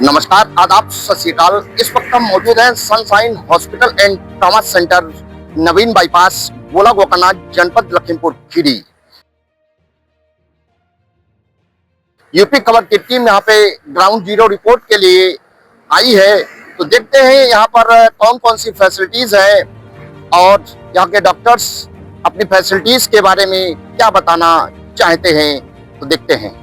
नमस्कार, आदाब, सत श्री अकाल। इस वक्त हम मौजूद हैं sunshine hospital and trauma centre, Naveen bypass, गोला गोकर्ण, जनपद लखीमपुर खीरी। यूपी खबर की टीम यहाँ पे ग्राउंड जीरो रिपोर्ट के लिए आई है, तो देखते हैं यहाँ पर कौन कौन सी फैसिलिटीज है और यहाँ के डॉक्टर्स अपनी फैसिलिटीज के बारे में क्या बताना चाहते हैं, तो देखते हैं।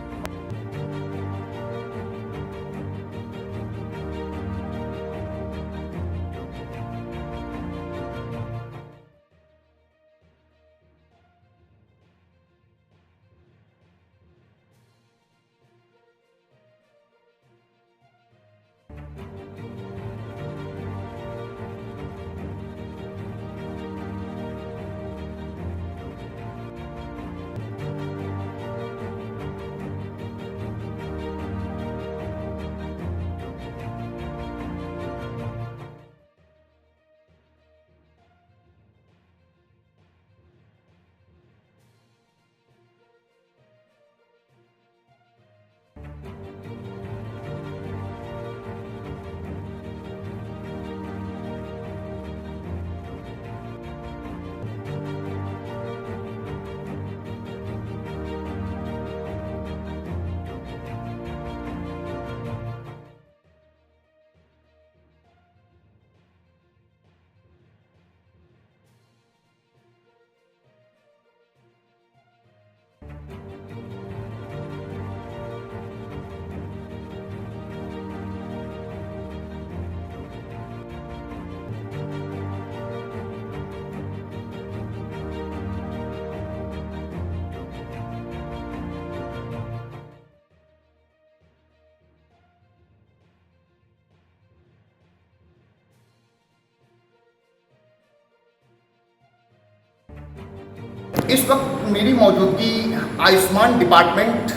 इस वक्त मेरी मौजूदगी Ayushman department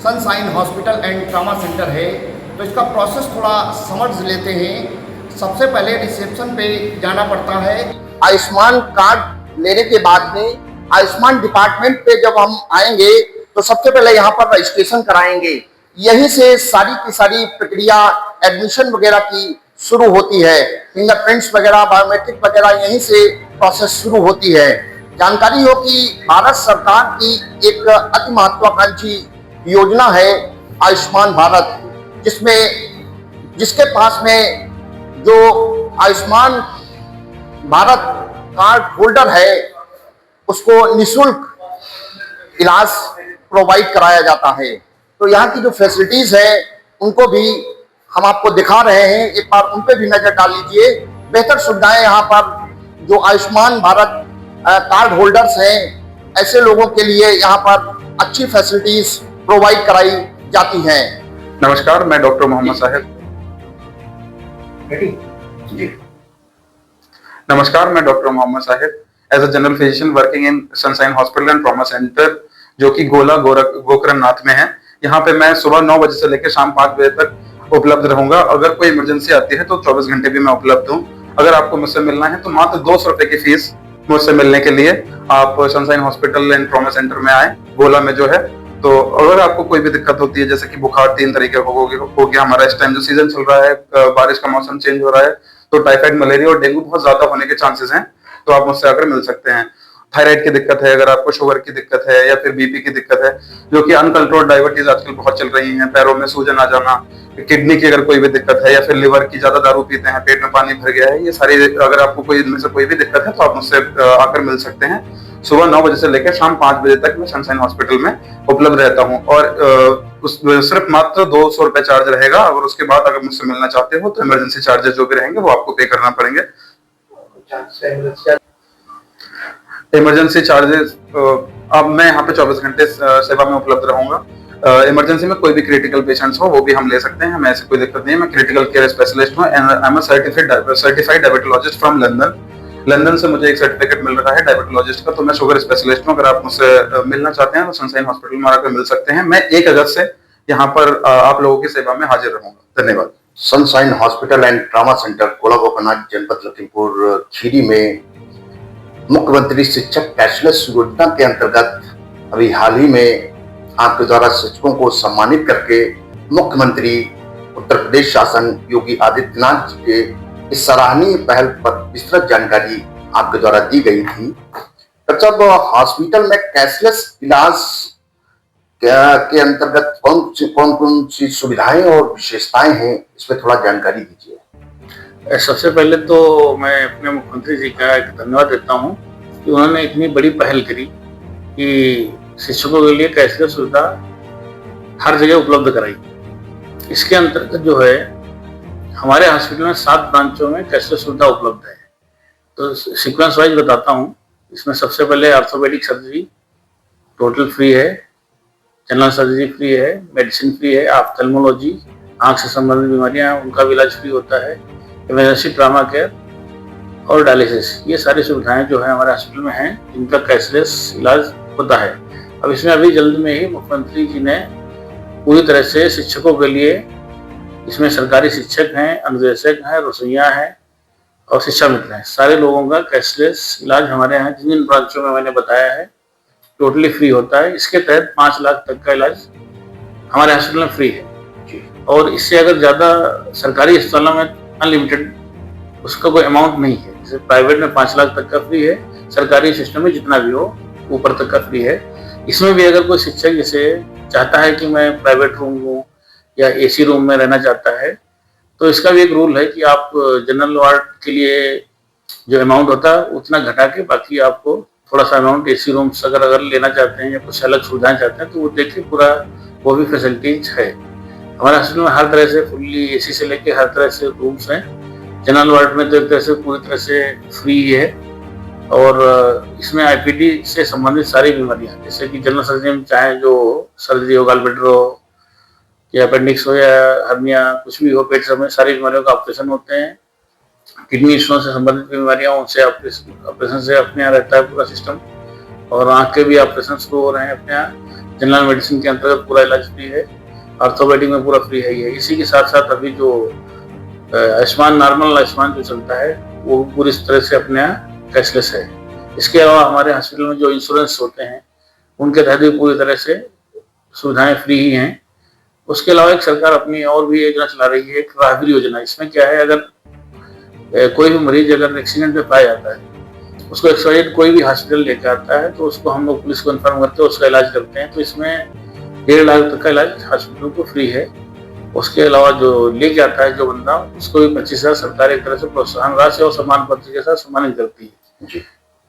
sunshine hospital and trauma centre है। तो इसका प्रोसेस थोड़ा समझ लेते हैं। सबसे पहले रिसेप्शन पे जाना पड़ता है। आयुष्मान कार्ड लेने के बाद में आयुष्मान डिपार्टमेंट पे जब हम आएंगे तो सबसे पहले यहाँ पर रजिस्ट्रेशन कराएंगे। यहीं से सारी की सारी प्रक्रिया एडमिशन वगैरह की शुरू होती है। फिंगरप्रिंट्स वगैरह, बायोमेट्रिक वगैरह यहीं से प्रोसेस शुरू होती है। जानकारी हो कि भारत सरकार की एक अति महत्वाकांक्षी योजना है आयुष्मान भारत, जिसके पास में जो आयुष्मान भारत कार्ड होल्डर है उसको निःशुल्क इलाज प्रोवाइड कराया जाता है। तो यहाँ की जो फैसिलिटीज है उनको भी हम आपको दिखा रहे हैं, एक बार उन पे भी नजर डाल लीजिए। बेहतर सुविधाएं यहाँ पर जो आयुष्मान भारत कार्ड होल्डर्स हैं, ऐसे लोगों के लिए यहाँ पर अच्छी फैसिलिटीज प्रोवाइड कराई जाती हैं। नमस्कार, मैं डॉक्टर मोहम्मद साहिब। जी नमस्कार, मैं doctor Mohammad Sahib, as a general physician working in sunshine hospital and trauma centre, जो कि गोला गोकर्ण में है। यहाँ पे मैं सुबह 9 बजे से लेकर शाम 5 बजे तक उपलब्ध रहूंगा। अगर कोई इमरजेंसी आती है तो 24 घंटे भी मैं उपलब्ध हूँ। अगर आपको मुझसे मिलना है तो मात्र 200 रुपए की फीस मुझसे मिलने के लिए आप sunshine hospital and trauma centre में आए, गोला में जो है। तो अगर आपको कोई भी दिक्कत होती है, जैसे कि बुखार 3 तरीके का हो गया, हमारा इस टाइम जो सीजन चल रहा है, बारिश का मौसम चेंज हो रहा है, तो टाइफाइड, मलेरिया और डेंगू बहुत ज्यादा होने के चांसेस हैं, तो आप मुझसे आकर मिल सकते हैं। थायराइड की दिक्कत है, अगर आपको शुगर की दिक्कत है या फिर बीपी की दिक्कत है, जो कि अनकंट्रोल्ड डायबिटीज आजकल बहुत चल रही है, पैरों में सूजन आ जाना, किडनी की अगर कोई भी दिक्कत है, या फिर लिवर की, ज्यादा दारू पीते हैं, पेट में पानी भर गया है, ये सारी अगर आपको कोई इनमें से कोई भी दिक्कत है तो आप मुझसे आकर मिल सकते हैं। सुबह 9 बजे से लेकर शाम 5 बजे तक मैं सनशाइन हॉस्पिटल में उपलब्ध रहता हूँ और सिर्फ मात्र 200 रुपए चार्ज रहेगा। और उसके बाद अगर मुझसे मिलना चाहते हो तो इमरजेंसी चार्जेस जो भी रहेंगे वो आपको पे करना पड़ेंगे। इमरजेंसी चार्जेस, अब मैं यहाँ पे 24 घंटे सेवा में उपलब्ध रहूंगा। इमरजेंसी में कोई भी क्रिटिकल पेशेंट्स हो वो भी हम ले सकते हैं, हमें ऐसी कोई दिक्कत नहीं है। मैं क्रिटिकल केयर स्पेशलिस्ट हूँ and I am certified diabetologist from London से मुझे एक सर्टिफिकेट मिल रहा है डायबिटोलॉजिस्ट का। तो मैं शुगर स्पेशलिस्ट हूँ। अगर आप मुझसे मिलना चाहते हैं तो सनशाइन हॉस्पिटल में आकर मिल सकते हैं। मैं 1 अगस्त से यहाँ पर आप लोगों की सेवा में हाजिर रहूंगा। धन्यवाद। Sunshine hospital and trauma centre, गोला गोकर्ण, जनपद लखीमपुर खीरी में मुख्यमंत्री शिक्षक कैशलेस योजना के अंतर्गत अभी हाल ही में आपके द्वारा शिक्षकों को सम्मानित करके मुख्यमंत्री उत्तर प्रदेश शासन योगी आदित्यनाथ जी के इस सराहनीय पहल पर विस्तृत जानकारी आपके द्वारा दी गई थी। डॉक्टर साहब, हॉस्पिटल में कैशलेस इलाज के अंतर्गत कौन कौन सी सुविधाएं और विशेषताएं हैं, इसमें थोड़ा जानकारी दीजिए। सबसे पहले तो मैं अपने मुख्यमंत्री जी का एक धन्यवाद देता हूँ कि उन्होंने इतनी बड़ी पहल करी कि शिक्षकों के लिए कैशलेस सुविधा हर जगह उपलब्ध कराई। इसके अंतर्गत जो है हमारे हॉस्पिटल में 7 ब्रांचों में कैशलेस सुविधा उपलब्ध है। तो सीक्वेंस वाइज बताता हूँ। इसमें सबसे पहले ऑर्थोपेडिक सर्जरी टोटल फ्री है, जनरल सर्जरी फ्री है, मेडिसिन फ्री है, ऑप्थेल्मोलॉजी आंख से संबंधित बीमारियां उनका भी इलाज फ्री होता है, इमरजेंसी ट्रामा केयर और डायलिसिस, ये सारी सुविधाएं जो है हमारे हॉस्पिटल में हैं जिनका कैशलेस इलाज होता है। अब इसमें अभी जल्द में ही मुख्यमंत्री जी ने पूरी तरह से शिक्षकों के लिए, इसमें सरकारी शिक्षक हैं, अनुदेशक हैं, रसोइया हैं और शिक्षा मित्र हैं, सारे लोगों का कैशलेस इलाज हमारे यहाँ जिन जिन ब्रांचों में मैंने बताया है टोटली फ्री होता है। इसके तहत 5 लाख तक का इलाज हमारे हॉस्पिटल में फ्री है और इससे अगर ज़्यादा सरकारी अस्पतालों में अनलिमिटेड उसका कोई अमाउंट नहीं है। जैसे प्राइवेट में 5 लाख तक का फ्री है, सरकारी सिस्टम में जितना भी हो ऊपर तक का फ्री है। इसमें भी अगर कोई शिक्षक जैसे चाहता है कि मैं प्राइवेट रूम लूँ या एसी रूम में रहना चाहता है तो इसका भी एक रूल है कि आप जनरल वार्ड के लिए जो अमाउंट होता है उतना घटा के बाकी आपको थोड़ा सा अमाउंट एसी रूम्स अगर लेना चाहते हैं या कुछ अलग सुविधाएं चाहते हैं तो वो देखिए पूरा वो भी फैसिलिटीज है। हमारे हॉस्पिटल में हर तरह से फुल्ली एसी से लेके हर तरह से रूम्स हैं। जनरल वार्ड में तो एक तरह से पूरी तरह से फ्री है और इसमें आईपीडी से संबंधित सारी बीमारियां जैसे कि जनरल सर्जरी में चाहे जो सर्जरी हो, गॉलब्लैडर हो या अपेंडिक्स हो या हर्निया कुछ भी हो, पेट में सारी बीमारियों का ऑपरेशन होते हैं। किडनी स्टोन से संबंधित बीमारियां उनसे ऑपरेशन से अपने यहाँ रहता है पूरा सिस्टम और आँख के भी ऑपरेशन शुरू हो रहे हैं अपने यहाँ। जनरल मेडिसिन के अंतर्गत पूरा इलाज फ्री है, ऑर्थोपेडिक में पूरा फ्री है। ये इसी के साथ साथ अभी जो आयुष्मान नॉर्मल आयुष्मान जो चलता है वो पूरी तरह से अपने यहाँ कैशलेस है। इसके अलावा हमारे हॉस्पिटल में जो इंश्योरेंस होते हैं उनके तहत भी पूरी तरह से सुविधाएं फ्री ही हैं। उसके अलावा एक सरकार अपनी और भी योजना चला रही है, एक राहगिरी योजना। इसमें क्या है, अगर कोई भी मरीज अगर एक्सीडेंट में पाया जाता है उसको एक्सवाइजेड कोई भी हॉस्पिटल लेकर आता है तो उसको हम लोग पुलिस को इन्फॉर्म करते हैं, उसका इलाज करते हैं। तो इसमें 1.5 लाख तक का इलाज हॉस्पिटल को फ्री है। उसके अलावा जो लेके आता है जो बंदा उसको भी 25,000 सरकार एक तरह से प्रोत्साहन राशि और सम्मान पत्र के साथ सम्मानित करती है जी।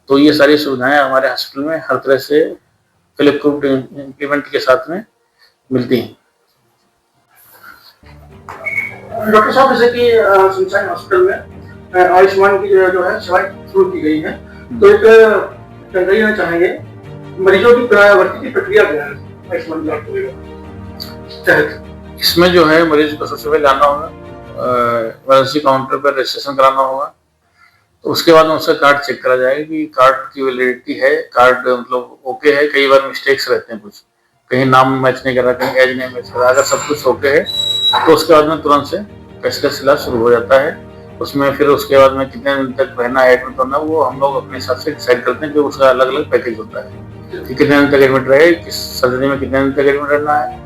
तो ये सारी सुविधाएं हमारे हॉस्पिटल में हर तरह से इम्प्लीमेंट के साथ में मिलती हैं। डॉक्टर साहब, जैसे कि सनशाइन हॉस्पिटल में आयुष्मान की जो है सेवाएं शुरू की गई है, तो एक जानकारी लेना चाहेंगे मरीजों की भर्ती की प्रक्रिया क्या है आयुष्मान कार्ड? इसमें जो है मरीज को सबसे पहले आना होगा, इमरजेंसी काउंटर पर रजिस्ट्रेशन कराना होगा। तो उसके बाद में उसका कार्ड चेक करा जाएगा कि कार्ड की वैलिडिटी है, कार्ड मतलब ओके है। कई बार मिस्टेक्स रहते हैं, कुछ कहीं नाम मैच नहीं कर रहा, कहीं एज नहीं मैच कर रहा। अगर सब कुछ ओके है तो उसके बाद में तुरंत से कैशलेस इलाज शुरू हो जाता है। उसमें फिर उसके बाद में कितने दिन तक रहना है, एडमिट होना, वो हम लोग अपने हिसाब से डिसाइड करते हैं कि उसका अलग अलग पैकेज होता है कि कितने दिन तक एडमिट रहे, किस सर्जरी में कितने दिन तक एडमिट रहना है,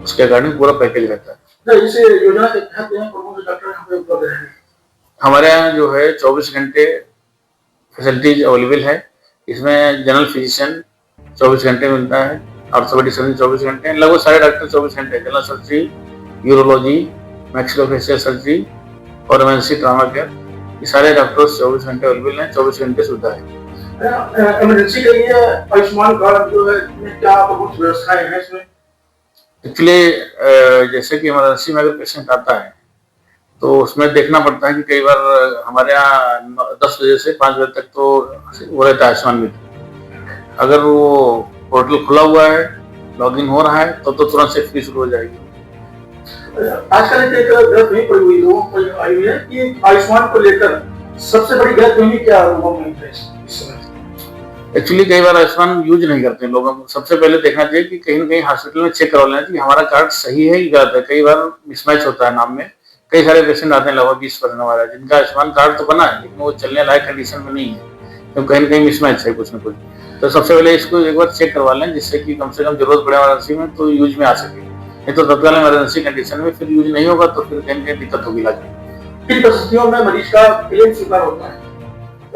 उसके अकॉर्डिंग पूरा पैकेज रहता है। इस योजना के तहत डॉक्टर यहाँ पे उपलब्ध है? हमारे यहाँ जो है 24 घंटे फैसिलिटीज अवेलेबल है। इसमें जनरल फिजिशियन 24 घंटे मिलता है, ऑर्थोपेडिक सर्जन 24 घंटे, लगभग सारे डॉक्टर 24 घंटे, general surgery, urology, maxillofacial surgery और इमरजेंसी ट्रामा केयर, ये सारे डॉक्टर्स 24 घंटे अवेलेबल हैं। 24 घंटे सुविधा है। इमरजेंसी के लिए आयुष्मान कार्ड जो है क्या प्रमुख व्यवस्थाएं हैं इसमें? एक्चुअली जैसे कि इमरजेंसी में अगर पेशेंट आता है तो उसमें देखना पड़ता है कि कई बार हमारे यहाँ 10 बजे से 5 बजे तक तो वो रहता है आयुष्मान मित्र। अगर वो पोर्टल खुला हुआ है, लॉगिन हो रहा है तो तुरंत से फ्री शुरू हो जाएगी। आजकल एक गलतफहमी पड़ी हुई लोगों को आई हुई है कि आयुष्मान को लेकर सबसे बड़ी गलतफहमी क्या लोगों में है इस समय? एक्चुअली कई बार आयुष्मान यूज नहीं करते लोगों को। सबसे पहले देखना चाहिए कि कहीं न कहीं हॉस्पिटल में चेक करवा लेना चाहिए हमारा कार्ड सही है कि गलत है। कई बार मिसमैच होता है नाम में। कई सारे पेशेंट आते हैं, लगभग 20% हमारा, जिनका आयुष्मान कार्ड तो बना है लेकिन वो चलने लायक कंडीशन में नहीं है, तो कहीं न कहीं मिसमैच है कुछ न कुछ। तो सबसे पहले इसको एक बार चेक करवा लें जिससे कि कम से कम जरूरत पड़े इमरजेंसी में तो यूज में आ सके। नहीं तो तत्काल इमरजेंसी कंडीशन में फिर यूज नहीं होगा तो फिर कहीं कहीं दिक्कत होगी इलाज में। किन परिस्थितियों में मरीज का क्लेम स्वीकार होता है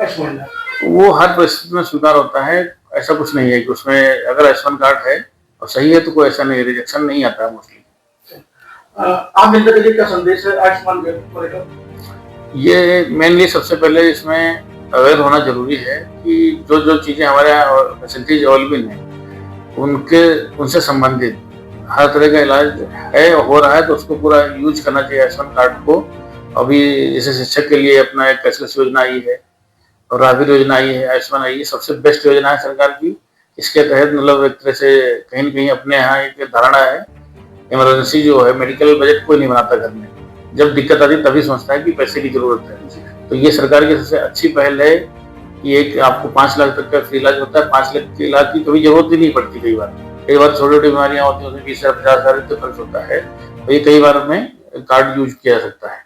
आयुष्मान का? वो हर परिस्थिति में स्वीकार होता है, ऐसा कुछ नहीं है कि उसमें अगर आयुष्मान कार्ड है और सही है तो कोई ऐसा नहीं, रिजेक्शन नहीं आता है मोस्टली। आम जनता के लिए क्या संदेश है आयुष्मान को लेकर? ये मेनली सबसे पहले इसमें अवेयर होना जरूरी है कि जो जो चीजें हमारे यहाँ फैसिलिटीज अवेलेबल हैं उनसे संबंधित हर तरह का इलाज है हो रहा है तो उसको पूरा यूज करना चाहिए आयुष्मान कार्ड को। अभी जैसे शिक्षक के लिए अपना एक कैशलेस योजना आई है और राहगीर योजना आई है, आयुष्मान आई है, सबसे बेस्ट योजना है सरकार की। इसके तहत मतलब एक तरह से कहीं न कहीं अपने यहाँ एक धारणा है, इमरजेंसी जो है मेडिकल बजट कोई नहीं बनाता घर में, जब दिक्कत आती तभी सोचता है कि पैसे की जरूरत है। तो ये सरकार की सबसे अच्छी पहल है कि एक आपको 5 लाख तक का फ्री इलाज होता है। 5 लाख के इलाज की कभी जरूरत ही नहीं पड़ती। कई बार छोटी छोटी बीमारियां होती हैं उसमें 20,000 50,000 खर्च होता है, तो ये कई बार में कार्ड यूज किया जा सकता है।